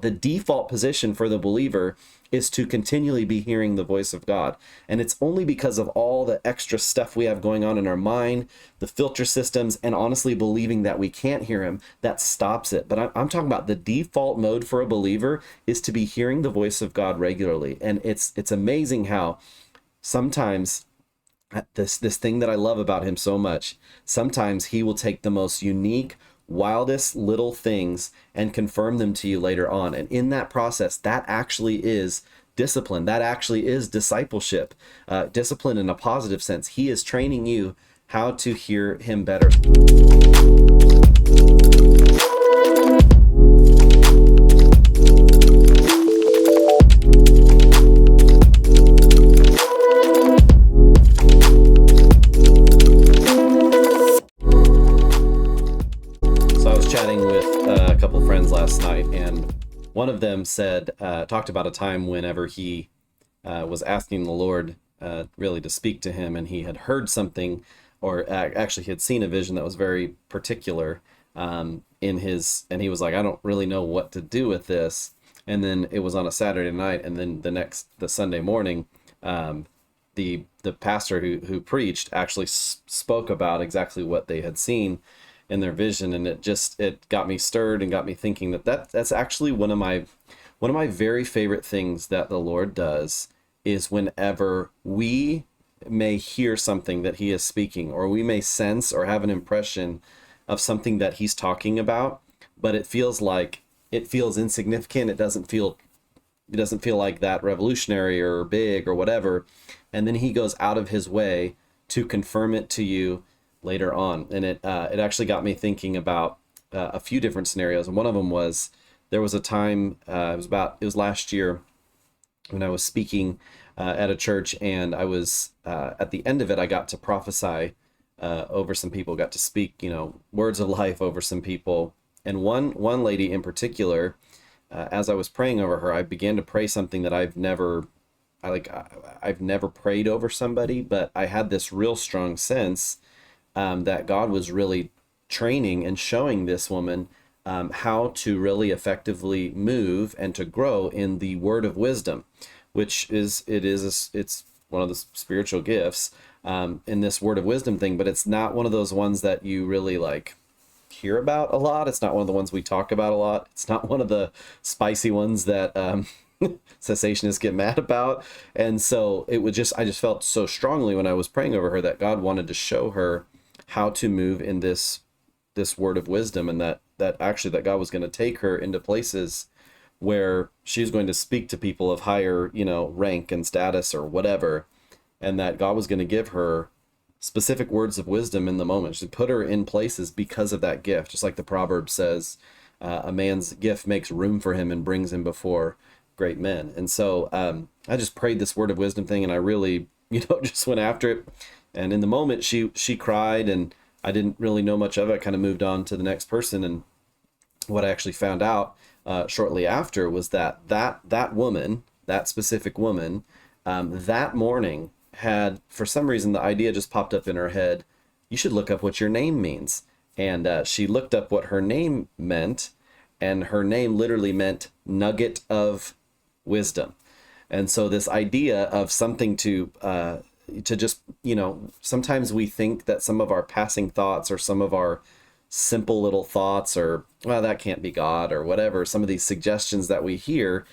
The default position for the believer is to continually be hearing the voice of God. And it's only because of all the extra stuff we have going on in our mind, the filter systems, and honestly believing that we can't hear him, that stops it. But I'm talking about the default mode for a believer is to be hearing the voice of God regularly. And it's amazing how sometimes this thing that I love about him so much, sometimes he will take the most unique, wildest little things and confirm them to you later on. And in that process, that actually is discipline. That actually is discipleship. Discipline in a positive sense. He is training you how to hear him better. Last night, and one of them said, talked about a time whenever he was asking the Lord really to speak to him, and he had heard something, or actually he had seen a vision that was very particular in his, and he was like, I don't really know what to do with this. And then it was on a Saturday night, and then the Sunday morning, the pastor who preached actually spoke about exactly what they had seen in their vision, and it got me stirred and got me thinking that's actually one of my very favorite things that the Lord does, is whenever we may hear something that he is speaking, or we may sense or have an impression of something that he's talking about, but it feels insignificant, it doesn't feel like that revolutionary or big or whatever, and then he goes out of his way to confirm it to you later on. And it actually got me thinking about a few different scenarios. And one of them was, there was a time, it was last year, when I was speaking at a church, and I was at the end of it, I got to prophesy over some people, got to speak, words of life over some people. And one lady in particular, as I was praying over her, I began to pray something that I've never prayed over somebody, but I had this real strong sense that God was really training and showing this woman how to really effectively move and to grow in the word of wisdom, which it's one of the spiritual gifts in this word of wisdom thing, but it's not one of those ones that you really hear about a lot. It's not one of the ones we talk about a lot. It's not one of the spicy ones that cessationists get mad about. And so I just felt so strongly when I was praying over her that God wanted to show her how to move in this word of wisdom, and that God was going to take her into places where she's going to speak to people of higher, rank and status or whatever, and that God was going to give her specific words of wisdom in the moment. She put her in places because of that gift, just like the proverb says, a man's gift makes room for him and brings him before great men. And so I just prayed this word of wisdom thing, and I really, just went after it. And in the moment, she cried, and I didn't really know much of it. I kind of moved on to the next person. And what I actually found out shortly after was that woman, that specific woman, that morning had, for some reason, the idea just popped up in her head, you should look up what your name means. And she looked up what her name meant, and her name literally meant nugget of wisdom. And so this idea of something to just, sometimes we think that some of our passing thoughts or some of our simple little thoughts, or, well, that can't be God or whatever, some of these suggestions that we hear,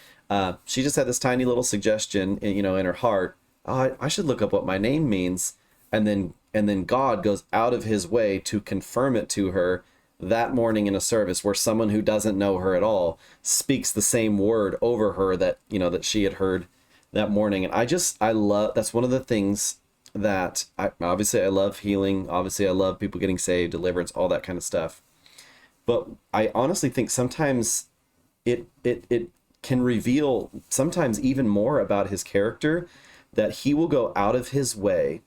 she just had this tiny little suggestion, in her heart, oh, I should look up what my name means. And then God goes out of his way to confirm it to her that morning in a service where someone who doesn't know her at all speaks the same word over her that she had heard that morning. And I love, that's one of the things that I love healing. Obviously I love people getting saved, deliverance, all that kind of stuff. But I honestly think sometimes it can reveal sometimes even more about his character, that he will go out of his way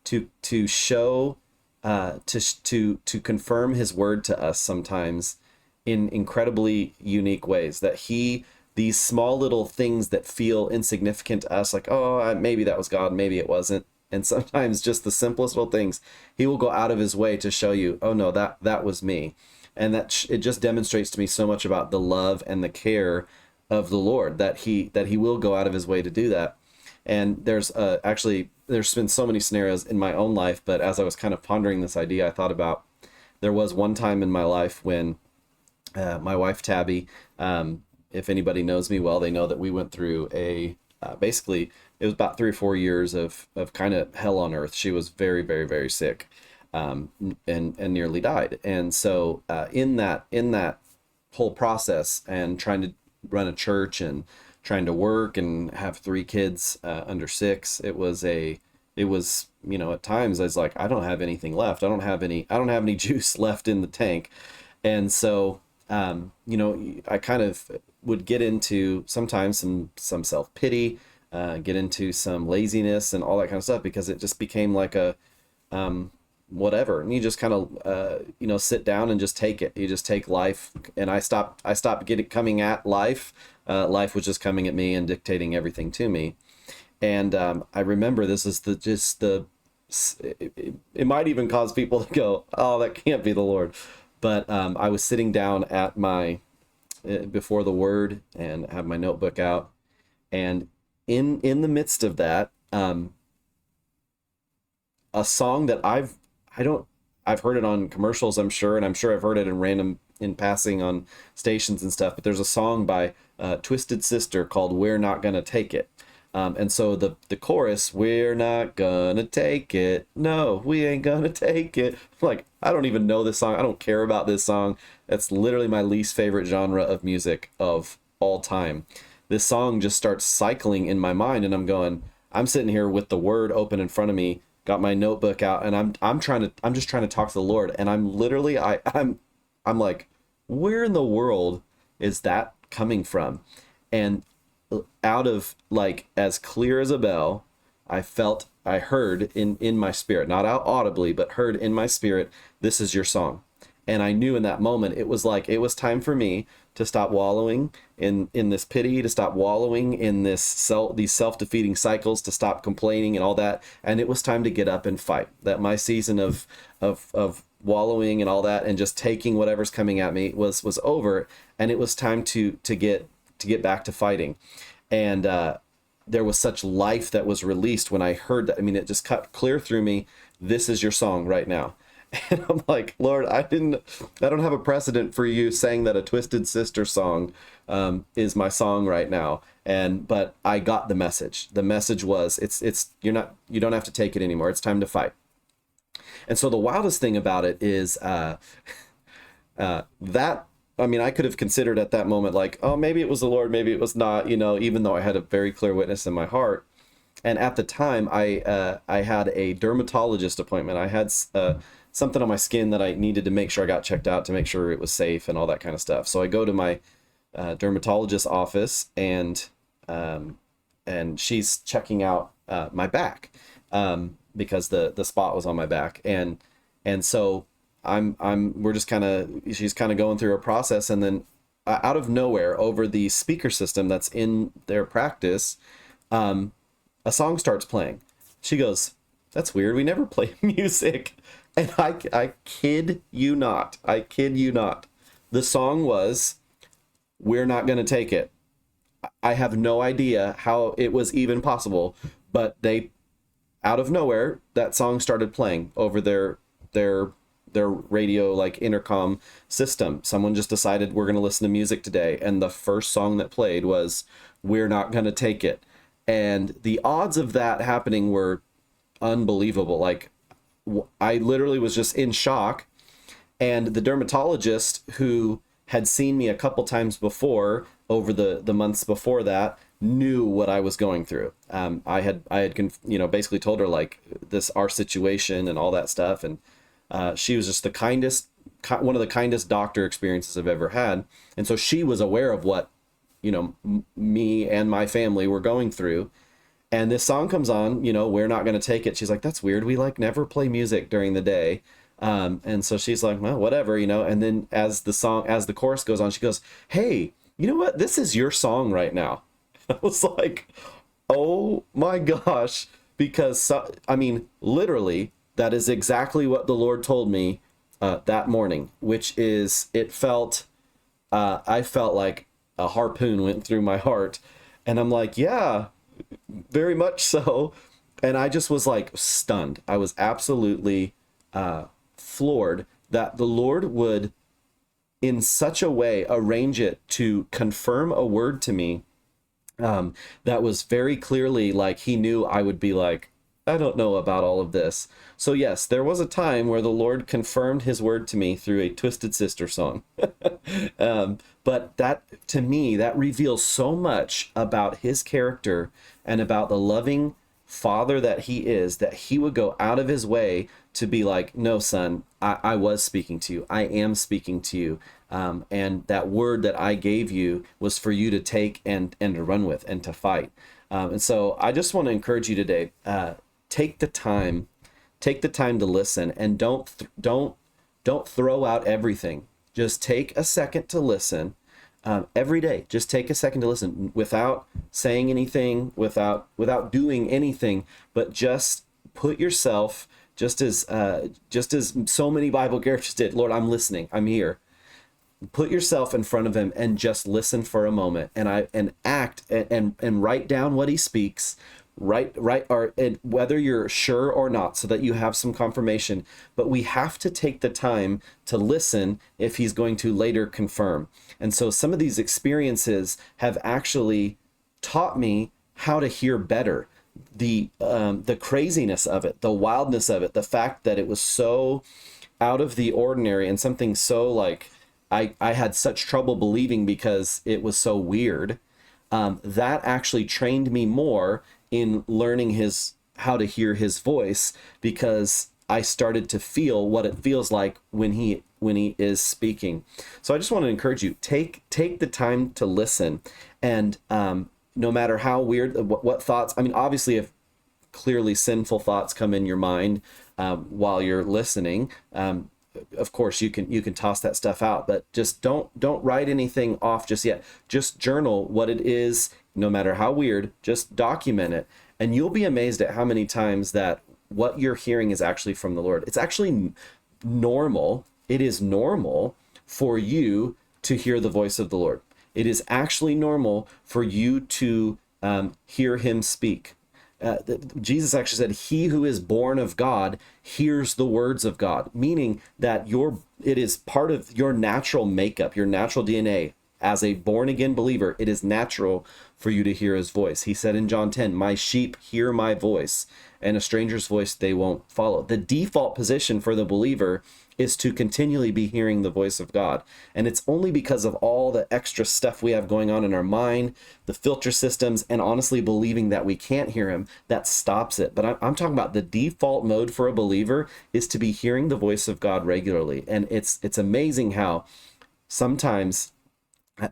to show, to confirm his word to us sometimes in incredibly unique ways, that these small little things that feel insignificant to us, like, oh, maybe that was God, maybe it wasn't. And sometimes just the simplest little things, he will go out of his way to show you, oh no, that was me. And it just demonstrates to me so much about the love and the care of the Lord, that he will go out of his way to do that. And there's actually, there's been so many scenarios in my own life, but as I was kind of pondering this idea, I thought about, there was one time in my life when my wife Tabby, if anybody knows me well, they know that we went through basically it was about 3 or 4 years of kind of hell on earth. She was very, very, very sick, and nearly died. And so in that whole process, and trying to run a church and trying to work and have 3 kids under 6, it was at times I was like, I don't have anything left. I don't have any juice left in the tank. And so I kind of would get into sometimes some self-pity, get into some laziness and all that kind of stuff, because it just became like a whatever, and you just kind of sit down and just take it. You just take life, and I stopped coming at life. Life was just coming at me and dictating everything to me. And I remember, this is it might even cause people to go, oh, that can't be the Lord. But I was sitting down at before the Word and have my notebook out, and in the midst of that, a song that I've heard it on commercials, I'm sure, and I'm sure I've heard it in passing on stations and stuff. But there's a song by Twisted Sister called "We're Not Gonna Take It." And so the chorus, "We're not gonna take it. No, we ain't gonna take it." Like, I don't even know this song. I don't care about this song. That's literally my least favorite genre of music of all time. This song just starts cycling in my mind, and I'm sitting here with the Word open in front of me, got my notebook out, and I'm just trying to talk to the Lord. And I'm literally, I'm like, where in the world is that coming from? And out of, like, as clear as a bell, I heard in my spirit, not out audibly, but heard in my spirit, "This is your song." And I knew in that moment, it was time for me to stop wallowing in this pity, to stop wallowing in these self-defeating cycles, to stop complaining and all that. And it was time to get up and fight. That my season of wallowing and all that, and just taking whatever's coming at me was over. And it was time to get back to fighting. And there was such life that was released when I heard that. I mean, it just cut clear through me. "This is your song right now." And I'm like, Lord, I don't have a precedent for you saying that a Twisted Sister song is my song right now. But I got the message. The message was, you don't have to take it anymore. It's time to fight. And so the wildest thing about it is that, I mean, I could have considered at that moment, like, oh, maybe it was the Lord, maybe it was not, even though I had a very clear witness in my heart. And at the time, I had a dermatologist appointment. I had something on my skin that I needed to make sure I got checked out to make sure it was safe and all that kind of stuff. So I go to my dermatologist's office, and she's checking out my back because the spot was on my back, and so she's kind of going through a process, and then out of nowhere, over the speaker system that's in their practice, a song starts playing. She goes, "That's weird. We never play music." And I kid you not. The song was "We're Not Gonna Take It." I have no idea how it was even possible, but out of nowhere, that song started playing over their radio, like, intercom system. Someone just decided, we're going to listen to music today. And the first song that played was "We're Not Gonna Take It." And the odds of that happening were unbelievable. Like, I literally was just in shock. And the dermatologist, who had seen me a couple times before, over the months before that, knew what I was going through. I had basically told her, like, our situation and all that stuff. And she was just one of the kindest doctor experiences I've ever had. And so she was aware of what, me and my family were going through. And this song comes on, "We're Not Gonna Take It." She's like, "That's weird. We, like, never play music during the day." And so she's like, "Well, whatever, And then as the chorus goes on, she goes, "Hey, you know what? This is your song right now." I was like, oh my gosh, because literally, that is exactly what the Lord told me that morning, which is, I felt like a harpoon went through my heart. And I'm like, yeah, very much so. And I just was like stunned. I was absolutely floored that the Lord would, in such a way, arrange it to confirm a word to me that was very clearly like he knew I would be like, I don't know about all of this. So yes, there was a time where the Lord confirmed his word to me through a Twisted Sister song. But that, to me, that reveals so much about his character and about the loving father that he is, that he would go out of his way to be like, no, son, I was speaking to you. I am speaking to you. And that word that I gave you was for you to take and to run with and to fight. And so I just want to encourage you today, take the time to listen, and don't throw out everything. Just take a second to listen. Every day, just take a second to listen without saying anything, without doing anything, but just put yourself, just as so many Bible characters did. Lord, I'm listening. I'm here. Put yourself in front of him and just listen for a moment, and act and write down what he speaks. And whether you're sure or not, so that you have some confirmation. But we have to take the time to listen if he's going to later confirm. And so some of these experiences have actually taught me how to hear better. The craziness of it, the wildness of it, the fact that it was so out of the ordinary, and something so like I had such trouble believing because it was so weird. That actually trained me more in learning how to hear his voice, because I started to feel what it feels like when he is speaking. So I just want to encourage you, take the time to listen, and no matter how weird, what thoughts, I mean, obviously if clearly sinful thoughts come in your mind while you're listening, of course you can toss that stuff out, but just don't write anything off just yet. Just journal what it is, no matter how weird. Just document it, and you'll be amazed at how many times that what you're hearing is actually from the Lord. It's actually normal. It is normal for you to hear the voice of the Lord. It is actually normal for you to hear him speak. Jesus actually said, he who is born of God hears the words of God, meaning that it is part of your natural makeup, your natural DNA. As a born again believer, it is natural for you to hear his voice. He said in John 10, my sheep hear my voice, and a stranger's voice they won't follow. The default position for the believer is to continually be hearing the voice of God. And it's only because of all the extra stuff we have going on in our mind, the filter systems, and honestly believing that we can't hear him, that stops it. But I'm talking about the default mode for a believer is to be hearing the voice of God regularly. And it's amazing how sometimes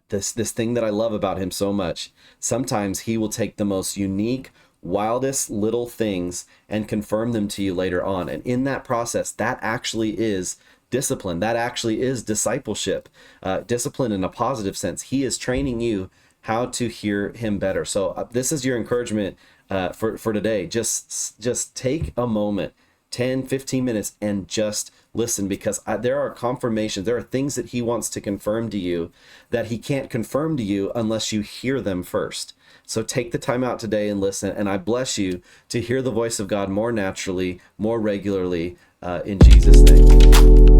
this thing that I love about him so much, sometimes he will take the most unique, wildest little things and confirm them to you later on. And in that process, that actually is discipline. That actually is discipleship, discipline in a positive sense. He is training you how to hear him better. So this is your encouragement for today. Just take a moment, 10, 15 minutes, and just listen, because there are confirmations. There are things that he wants to confirm to you that he can't confirm to you unless you hear them first. So take the time out today and listen, and I bless you to hear the voice of God more naturally, more regularly, in Jesus' name.